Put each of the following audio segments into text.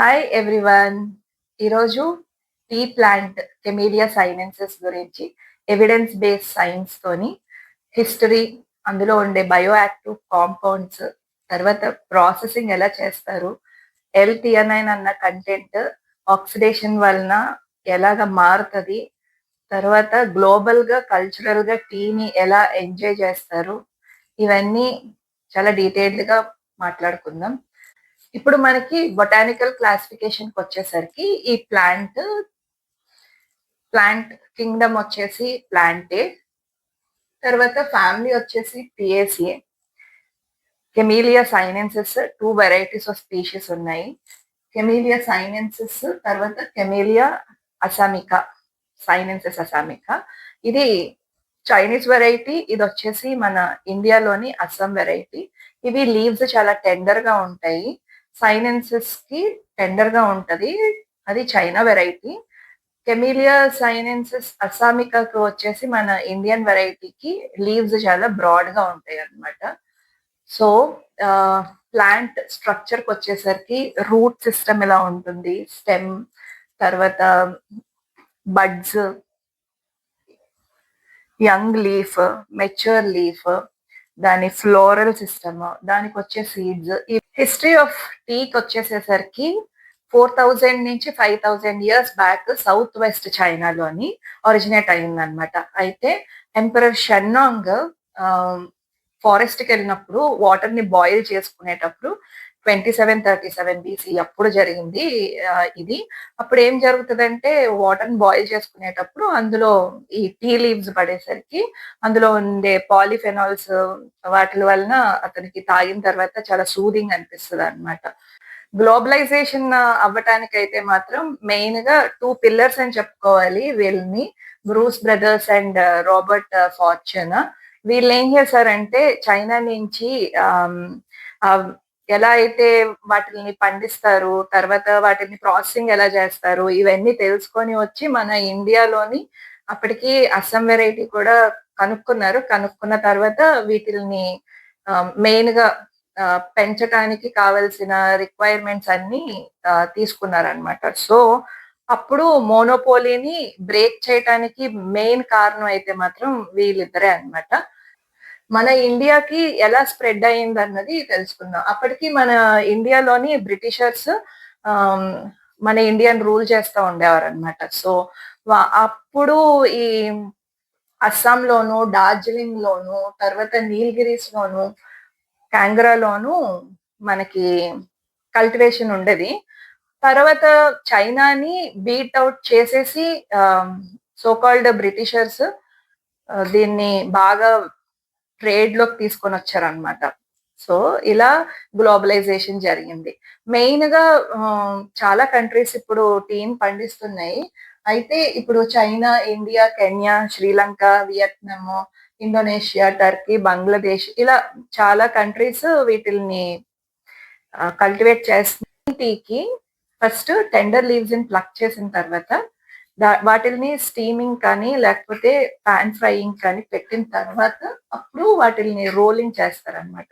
Hi everyone. ఈరోజు tea plant కెమీలియా సైనెన్సెస్ గురించి evidence based science తోని హిస్టరీ, అందులో ఉండే బయో యాక్టివ్ కాంపౌండ్స్, తర్వాత ప్రాసెసింగ్ ఎలా చేస్తారు, థియనైన్ అన్న కంటెంట్ ఆక్సిడేషన్ వలన ఎలాగ మారుతుంది, తర్వాత గ్లోబల్గా కల్చరల్గా టీని ఎలా ఎంజాయ్ చేస్తారు, ఇవన్నీ చాలా డీటెయిల్డ్గా మాట్లాడుకుందాం. ఇప్పుడు మనకి బొటానికల్ క్లాసిఫికేషన్ వచ్చేసరికి ఈ ప్లాంట్ కింగ్డమ్ వచ్చేసి ప్లాంటే, తర్వాత ఫ్యామిలీ వచ్చేసి పిఏసిఏ. కెమీలియా సైనెన్సెస్ 2 వెరైటీస్ ఆఫ్ స్పీషీస్ ఉన్నాయి. కెమీలియా సైనెన్సెస్, తర్వాత కెమీలియా అసామికా, సైనెన్సెస్ అసామికా. ఇది చైనీస్ వెరైటీ, ఇది వచ్చేసి మన ఇండియాలోని అస్సాం వెరైటీ. ఇవి లీవ్స్ చాలా టెండర్ గా ఉంటాయి. సైనెన్సెస్ కి టెండర్ గా ఉంటది, అది చైనా వెరైటీ. కెమీలియా సైనెన్సెస్ అసామికాకు వచ్చేసి మన ఇండియన్ వెరైటీకి లీవ్స్ చాలా బ్రాడ్ గా ఉంటాయి అన్నమాట. సో ప్లాంట్ స్ట్రక్చర్ కి వచ్చేసరికి రూట్ సిస్టమ్ ఇలా ఉంటుంది, స్టెమ్, తర్వాత buds, young leaf, mature leaf, దాని ఫ్లోరల్ సిస్టమ్, దానికి వచ్చే సీడ్స్. ఈ హిస్టరీ ఆఫ్ టీకి వచ్చేసేసరికి 4000 నుంచి 5000 ఇయర్స్ బ్యాక్ సౌత్ వెస్ట్ చైనాలోని ఒరిజినేట్ అయిందనమాట. అయితే ఎంపరర్ షెన్నాంగ్ ఫారెస్ట్ కి వెళ్ళినప్పుడు వాటర్ ని బాయిల్ చేసుకునేటప్పుడు 2737 బీసీ అప్పుడు జరిగింది ఇది. అప్పుడు ఏం జరుగుతుందంటే వాటర్ ని బాయిల్ చేసుకునేటప్పుడు అందులో ఈ టీ లీవ్స్ పడేసరికి అందులో ఉండే పాలిఫెనాల్స్ వాటి వలన అతనికి తాగిన తర్వాత చాలా సూదింగ్ అనిపిస్తుంది అనమాట. గ్లోబలైజేషన్ అవ్వటానికైతే మాత్రం మెయిన్ గా 2 పిల్లర్స్ అని చెప్పుకోవాలి వీళ్ళని, Bruce brothers and Robert fortune. వీళ్ళు ఏం చేశారంటే చైనా నుంచి ఎలా అయితే వాటిని పండిస్తారు, తర్వాత వాటిని ప్రాసెసింగ్ ఎలా చేస్తారు, ఇవన్నీ తెలుసుకొని వచ్చి మన ఇండియాలోని అప్పటికి అస్సాం వెరైటీ కూడా కనుక్కున్నారు. కనుక్కున్న తర్వాత వీటిని మెయిన్ గా పెంచడానికి కావలసిన రిక్వైర్మెంట్స్ అన్ని తీసుకున్నారనమాట. సో అప్పుడు మోనోపోలీని బ్రేక్ చేయడానికి మెయిన్ కారణం అయితే మాత్రం వీళ్ళిద్దరే అనమాట. మన ఇండియాకి ఎలా స్ప్రెడ్ అయింది అన్నది తెలుసుకుందాం. అప్పటికి మన ఇండియాలోని బ్రిటిషర్స్ మన ఇండియన్ రూల్ చేస్తూ ఉండేవారు అనమాట. సో అప్పుడు ఈ అస్సాంలోను, డార్జిలింగ్ లోను, తర్వాత నీలగిరీస్ లోను, కాంగ్రాలోను మనకి కల్టివేషన్ ఉండేది. తర్వాత చైనాని బీట్ అవుట్ చేసేసి సో కాల్డ్ బ్రిటిషర్స్ దీన్ని బాగా ట్రేడ్ లోకి తీసుకొని వచ్చారనమాట. సో ఇలా గ్లోబలైజేషన్ జరిగింది. మెయిన్ గా చాలా కంట్రీస్ ఇప్పుడు టీని పండిస్తున్నాయి. అయితే ఇప్పుడు China, India, Kenya, Sri Lanka, Vietnam, Indonesia, Turkey, Bangladesh, ఇలా చాలా కంట్రీస్ వీటిని కల్టివేట్ చేస్తున్న టీకి ఫస్ట్ టెండర్ లీవ్స్ ని ప్లక్ చేసిన తర్వాత వాటిని స్టీమింగ్ కానీ లేకపోతే పాన్ ఫ్రైయింగ్ కానీ పెట్టిన తర్వాత అప్పుడు వాటిని రోలింగ్ చేస్తారనమాట.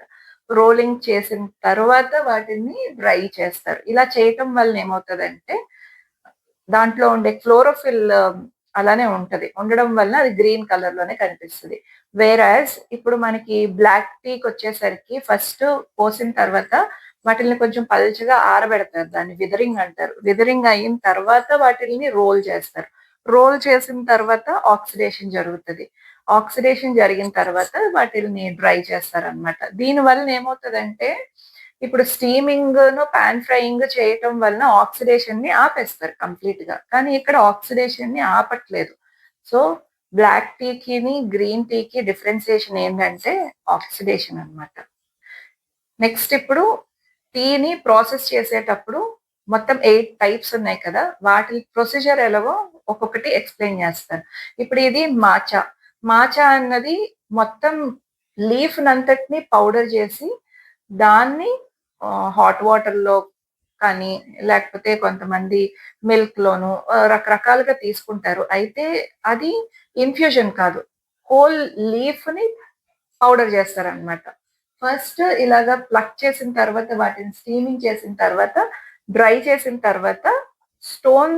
రోలింగ్ చేసిన తర్వాత వాటిని డ్రై చేస్తారు. ఇలా చేయటం వల్ల ఏమవుతుందంటే దాంట్లో ఉండే క్లోరోఫిల్ అలానే ఉంటది, ఉండడం వల్ల అది గ్రీన్ కలర్ లోనే కనిపిస్తుంది. వేరాజ్ ఇప్పుడు మనకి బ్లాక్ టీకి వచ్చేసరికి ఫస్ట్ పోసిన తర్వాత వాటిని కొంచెం పల్చగా ఆరబెడతారు, దాన్ని విదరింగ్ అంటారు. విదరింగ్ అయిన తర్వాత వాటిని రోల్ చేస్తారు. రోల్ చేసిన తర్వాత ఆక్సిడేషన్ జరుగుతుంది. ఆక్సిడేషన్ జరిగిన తర్వాత వాటిని డ్రై చేస్తారు అనమాట. దీని వల్ల ఏమవుతుందంటే ఇప్పుడు స్టీమింగ్ ను పాన్ ఫ్రైయింగ్ చేయటం వలన ఆక్సిడేషన్ ని ఆపేస్తారు కంప్లీట్ గా, కానీ ఇక్కడ ఆక్సిడేషన్ ని ఆపట్లేదు. సో బ్లాక్ టీకి గ్రీన్ టీకి డిఫరెన్సియేషన్ ఏంటంటే ఆక్సిడేషన్ అనమాట. నెక్స్ట్ ఇప్పుడు టీని ప్రాసెస్ చేసేటప్పుడు మొత్తం 8 టైప్స్ ఉన్నాయి కదా, వాటి ప్రొసీజర్ ఎలాగో ఒక్కొక్కటి ఎక్స్ప్లెయిన్ చేస్తాను. ఇప్పుడు ఇది మాచా. మాచా అన్నది మొత్తం లీఫ్ నంతటిని పౌడర్ చేసి దాన్ని హాట్ వాటర్ లో కానీ లేకపోతే కొంతమంది మిల్క్ లోను రకరకాలుగా తీసుకుంటారు. అయితే అది ఇన్ఫ్యూజన్ కాదు, హోల్ లీఫ్ ని పౌడర్ చేస్తారనమాట. ఫస్ట్ ఇలాగా ప్లక్ చేసిన తర్వాత వాటిని స్టీమింగ్ చేసిన తర్వాత డ్రై చేసిన తర్వాత స్టోన్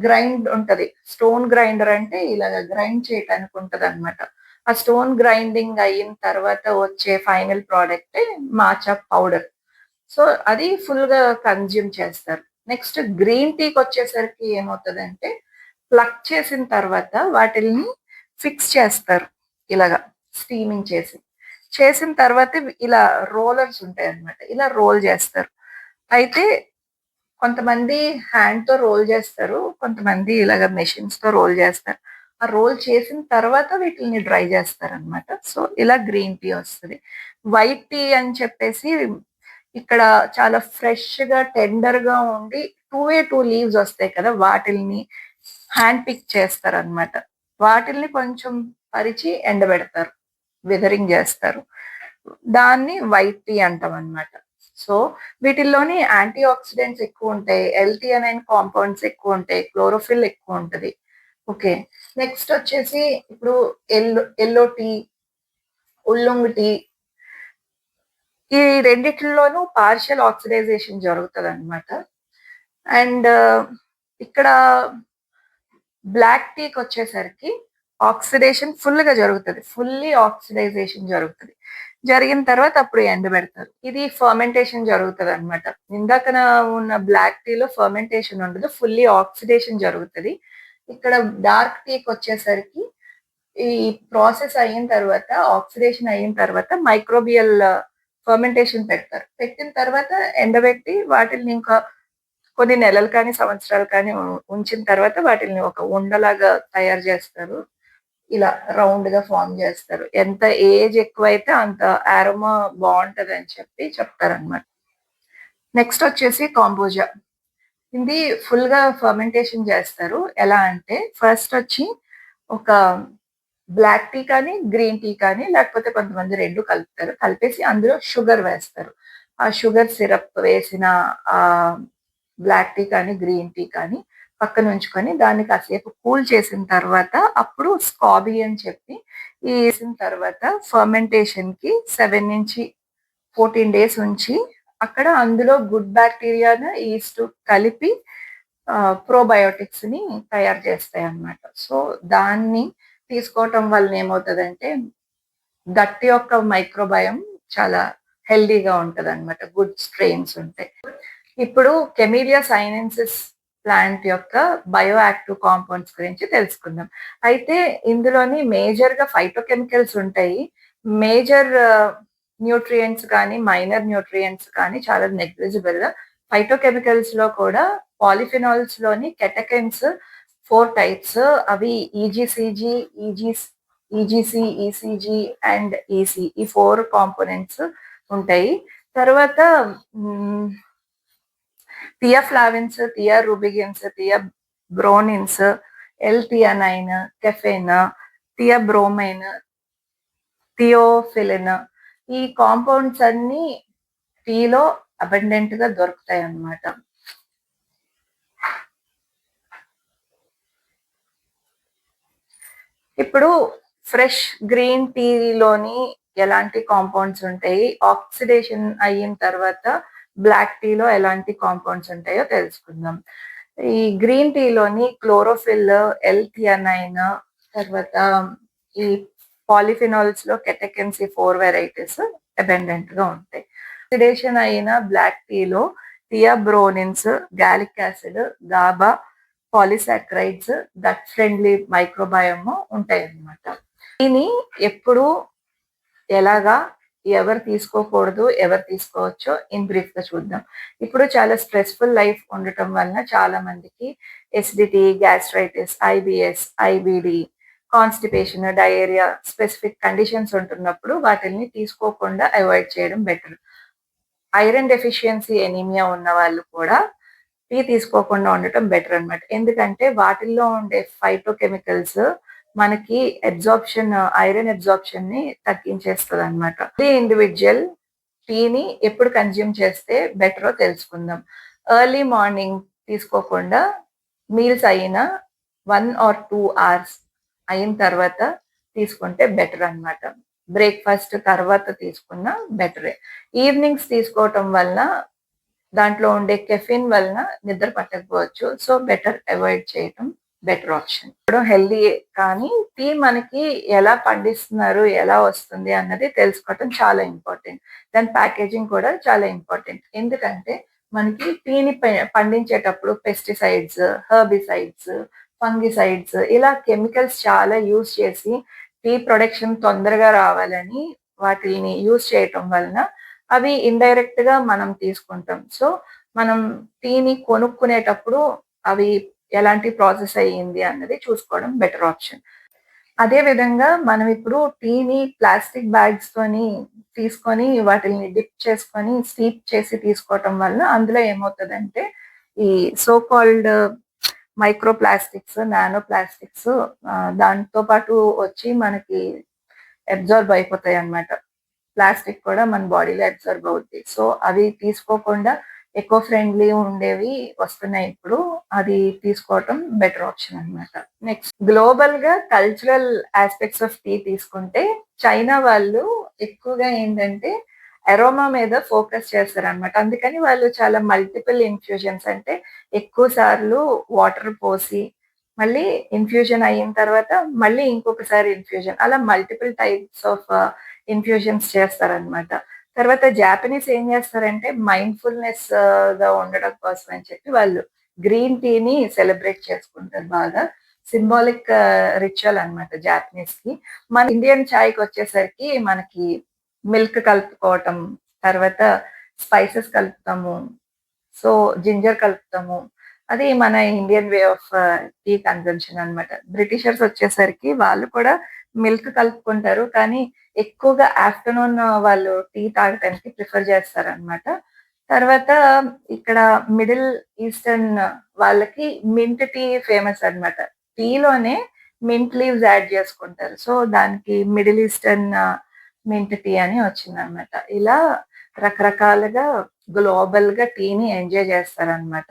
గ్రైండ్ ఉంటది. స్టోన్ గ్రైండర్ అంటే ఇలాగ గ్రైండ్ చేయటానికి ఉంటదనమాట. ఆ స్టోన్ గ్రైండింగ్ అయిన తర్వాత వచ్చే ఫైనల్ ప్రోడక్టే మాచా పౌడర్. సో, అది ఫుల్‌గా కన్జ్యూమ్ చేస్తారు. నెక్స్ట్ గ్రీన్ టీకొచ్చేసరికి ఏమవుతదంటే, ప్లక్ చేసిన తర్వాత వాటిల్ని ఫిక్స్ చేస్తారు. ఇలాగ స్టీమింగ్ చేసి. చేసిన తర్వాత ఇలా రోలర్స్ ఉంటాయన్నమాట. ఇలా రోల్ జేస్తారు. అయితే కొంతమంది హ్యాండ్‌తో రోల్ జేస్తారు. కొంతమంది ఇలాగ మెషిన్స్‌తో రోల్ జేస్తారు. ఆ రోల్ చేసిన తర్వాత వీటిల్ని డ్రై జేస్తారనమాట. సో, ఇలా గ్రీన్ టీ ఒస్తది. వైట్ టీ అని చెప్పేసి ఇక్కడ చాలా ఫ్రెష్‌గా, టెండర్‌గా ఉండి 2 లీవ్స్ ఒస్తాయి కదా! వాటిల్ని హ్యాండ్ పిక్ చేస్తారనమాట. వాటిల్ని కొంచెం పరిచి ఎండబెడతారు. విథరింగ్ జేస్తారు. దాన్ని వైట్ టీ అంటామనమాట. సో, వీటిల్లోని యాంటీ ఆక్సిడెంట్స్ ఎక్కువుంటాయి. ఎల్-థియనైన్ కాంపౌండ్స్ ఎక్కువుంటాయి. క్లోరోఫిల్ ఎక్కువుంటది. ఓకే. నెక్స్ట్ వచ్చేసి ఇప్పుడు యెల్లో టీ, ఉల్లుంగ్ టీ ఈ రెండిట్లిలోనూ పార్షియల్ ఆక్సిడైజేషన్ జరుగుతదనమాట. అండ్ ఇక్కడ బ్లాక్ టీకొచ్చేసరికి ఆక్సిడేషన్ ఫుల్‌గా జరుగుతది. ఫుల్లీ ఆక్సిడైజేషన్ జరుగుతది. జరిగిన తర్వాత అప్పుడు ఎండబెడతారు. ఇది ఫర్మెంటేషన్ జరుగుతదనమాట. ఇందాకన ఉన్న బ్లాక్ టీలో ఫర్మెంటేషన్ ఉండదు. ఫుల్లీ ఆక్సిడేషన్ జరుగుతది. ఇక్కడ డార్క్ టీకొచ్చేసరికి ఈ ప్రాసెస్ అయిన తర్వాత, ఆక్సిడేషన్ అయిన తర్వాత మైక్రోబియల్ ఫర్మెంటేషన్ పెడతారు. పెట్టిన తర్వాత ఎండబెట్టి వాటిల్ని ఇంకా కొన్ని నెలలు కానీ, సంవత్సరాలు కానీ ఉంచిన తర్వాత వాటిల్ని ఒక ఉండలాగా తయారు జేస్తారు. ఇలా రౌండ్‌గా ఫార్మ్ జేస్తారు. ఎంత ఏజ్ ఎక్కువైతే అంత అరోమా బావుంటదని చెప్పి చెప్తారనమాట. నెక్స్ట్ వచ్చేసి కాంబోజా. ఇది ఫుల్‌గా ఫర్మెంటేషన్ జేస్తారు. ఎలా అంటే ఫస్ట్ వచ్చి ఒక బ్లాక్ టీ కానీ, గ్రీన్ టీ కానీ లేకపోతే కొంతమంది 2 కలుపుతారు. కలిపేసి అందులో షుగర్ వేస్తారు. ఆ షుగర్ సిరప్ వేసిన ఆహ్, బ్లాక్ టీ కానీ, గ్రీన్ టీ కానీ పక్కనుంచుకొని దాన్ని కాసేపు కూల్ చేసిన తర్వాత అప్పుడు స్కాబీ అని చెప్పి ఏసిన తర్వాత ఫర్మెంటేషన్‌కి 7-14 డేస్ ఉంచి అక్కడ అందులో గుడ్ బాక్టీరియాను, ఈస్ట్ కలిపి ప్రోబయోటిక్స్‌ని తయారు చేస్తాయన్నమాట. సో, దాన్ని తీసుకోవటం వలన ఏమవుతదంటే గట్ యొక్క మైక్రోబయోమ్ చాలా హెల్తీగా ఉంటదన్నమాట. గుడ్ స్ట్రెయిన్స్ ఉంటాయి. ఇప్పుడు కెమీలియా సైనెన్సిస్ ప్లాంట్ యొక్క బయో యాక్టివ్ కాంపౌండ్స్ గురించి తెలుసుకుందాం. అయితే ఇందులోని మేజర్‌గా ఫైటోకెమికల్స్ ఉంటాయి. మేజర్ న్యూట్రియంట్స్ కానీ, మైనర్ న్యూట్రియంట్స్ కానీ చాలా నెగ్లిజిబుల్. ఫైటోకెమికల్స్‌లో కూడా పాలిఫినాల్స్‌లోని కెటకిన్స్ 4 టైప్స్ అవి EGCG, EGC, ECG and EC ఈ 4 కాంపోనెంట్స్ ఉంటాయి. తర్వాత హ్మ్. థియాఫ్లావిన్స్, థియారూబిగిన్స్, థియాబ్రోనిన్స్, ఎల్-థియానైన్, కెఫెన్, థియాబ్రోమైన్, థియోఫిలిన్ ఈ కాంపౌండ్స్ అన్నీ టీలో అబండెంట్‌గా దొరుకుతాయన్నమాట. ఇప్పుడు ఫ్రెష్ గ్రీన్ టీలోని ఎలాంటి కాంపౌండ్స్ ఉంటాయి? ఆక్సిడేషన్ అయిన తర్వాత బ్లాక్ టీలో ఎలాంటి కాంపౌండ్స్ ఉంటాయో తెలుసుకుందాం. ఈ గ్రీన్ టీలోని క్లోరోఫిల్, ఎల్-థియానైన్ తర్వాత ఈ పాలిఫినాల్స్‌లో కెటకిన్స్ ఈ 4 వెరైటీస్ అబండెంట్‌గా ఉంటాయి. ఆక్సిడేషన్ అయిన బ్లాక్ టీలో theabrownins, gallic acid, GABA, polysaccharides, gut friendly microbiome ఉంటాయన్నమాట. దీన్ని ఎప్పుడు ఎలాగా ఎవరు తీసుకోకూడదు, ఎవరు తీసుకోవచ్చో ఇన్ బ్రీఫ్‌గా చూద్దాం. ఇప్పుడు చాలా స్ట్రెస్‌ఫుల్ లైఫ్ ఉండటం వలన చాలా మందికి acidity, gastritis, IBS, IBD, constipation, diarrhoea specific conditions ఉంటున్నప్పుడు వాటిల్ని తీసుకోకుండా అవాయిడ్ చేయడం బెటర్. ఐరన్ డెఫిషియన్సీ ఎనీమియా ఉన్న వాళ్ళు కూడా టీ తీసుకోకుండా ఉండటం బెటర్ అన్నమాట. ఎందుకంటే వాటిల్లో ఉండే ఫైటోకెమికల్స్ మనకి ఐరన్ అబ్సార్ప్షన్‌ని తగ్గించేస్తదన్నమాట. ఎవ్రి ఇండివిడ్యువల్ టీని ఎప్పుడు కన్జ్యూమ్ చేస్తే బెటరో తెలుసుకుందాం. ఎర్లీ మార్నింగ్ తీసుకోకుండా మీల్స్ అయిన 1 ఆర్ 2 అవర్స్ అయిన తర్వాత తీసుకుంటే బెటర్ అన్నమాట. బ్రేక్‌ఫాస్ట్ తర్వాత తీసుకున్నా బెటరే. ఈవినింగ్స్ తీసుకోవటం వలన దాంట్లో ఉండే కెఫెన్ వలన నిద్ర పట్టకపోవచ్చు. సో, బెటర్ అవాయిడ్ చేయటం బెటర్ ఆప్షన్. ఇప్పుడు హెల్తీయే కానీ టీ మనకి ఎలా పండిస్తున్నారు, ఎలా వస్తుంది అన్నది తెలుసుకోవటం చాలా ఇంపార్టెంట్. దాని ప్యాకేజింగ్ కూడా చాలా ఇంపార్టెంట్. ఎందుకంటే మనకి టీని పండించేటప్పుడు పెస్టిసైడ్స్, హెర్బిసైడ్స్, ఫంగిసైడ్స్ ఇలా కెమికల్స్ చాలా యూజ్ చేసి టీ ప్రొడక్షన్ తొందరగా రావాలని వాటిల్ని యూజ్ చేయటం వలన అవి ఇండైరెక్ట్‌గా మనం తీసుకుంటాం. సో, మనం టీని కొనుక్కునేటప్పుడు అవి ఎలాంటి ప్రాసెస్ అయ్యింది అన్నది చూసుకోవడం బెటర్ ఆప్షన్. అదే విధంగా మనం ఇప్పుడు టీని ప్లాస్టిక్ బ్యాగ్స్‌తోని తీసుకొని వాటిల్ని డిప్ చేసుకొని స్టీప్ చేసి తీసుకోవటం వల్ల అందులో ఏమవుతదంటే ఈ so called micro plastics, nano plastics దాంతో పాటు వచ్చి మనకి అబ్జార్బ్ అయిపోతాయన్నమాట. ప్లాస్టిక్ కూడా మన బాడీలో అబ్జార్బ్ అవుద్ది. సో, అవి తీసుకోకుండా ఎకో ఫ్రెండ్లీ ఉండేవి వస్తున్నాయి ఇప్పుడు. అది తీసుకోవటం బెటర్ ఆప్షన్ అన్నమాట. నెక్స్ట్ గ్లోబల్‌గా కల్చరల్ యాస్పెక్ట్స్ ఆఫ్ టీ తీసుకుంటే చైనా వాళ్ళు ఎక్కువగా ఏంటంటే అరోమా మీద ఫోకస్ చేస్తారనమాట. అందుకని వాళ్ళు చాలా మల్టిపుల్ ఇన్‌ఫ్యూజన్స్ అంటే ఎక్కువ సార్లు వాటర్ పోసి, మళ్ళీ ఇన్‌ఫ్యూజన్ అయిన తర్వాత మళ్ళీ ఇంకొకసారి ఇన్‌ఫ్యూజన్ అలా మల్టిపుల్ టైప్స్ ఆఫ్ ఇన్‌ఫ్యూజన్స్ చేస్తారనమాట. తర్వాత జాపనీస్ ఏం చేస్తారంటే మైండ్‌ఫుల్‌నెస్‌గా ఉండడం కోసం అని చెప్పి వాళ్ళు గ్రీన్ టీని సెలబ్రేట్ చేసుకుంటారు బాగా. సింబాలిక్ రిచువల్ అన్నమాట జాపనీస్‌కి. మన ఇండియన్ చాయ్‌కొచ్చేసరికి మనకి మిల్క్ కలుపుకోవటం, తర్వాత స్పైసెస్ కలుపుతాము. సో, జింజర్ కలుపుతాము. అది మన Indian way of tea consumption అన్నమాట. బ్రిటిషర్స్ వచ్చేసరికి వాళ్ళు కూడా మిల్క్ కలుపుకుంటారు. కానీ ఎక్కువగా ఆఫ్టర్‌నూన్ వాళ్ళు టీ తాగటానికి ప్రిఫర్ చేస్తారనమాట. తర్వాత ఇక్కడ మిడిల్ ఈస్టర్న్ వాళ్ళకి మింట్ టీ ఫేమస్ అన్నమాట. టీలోనే మింట్ లీవ్స్ యాడ్ చేసుకుంటారు. సో, దానికి మిడిల్ ఈస్టర్న్ మింట్ టీ అని వచ్చిందనమాట. ఇలా రకరకాలుగా గ్లోబల్‌గా టీని ఎంజాయ్ చేస్తారనమాట.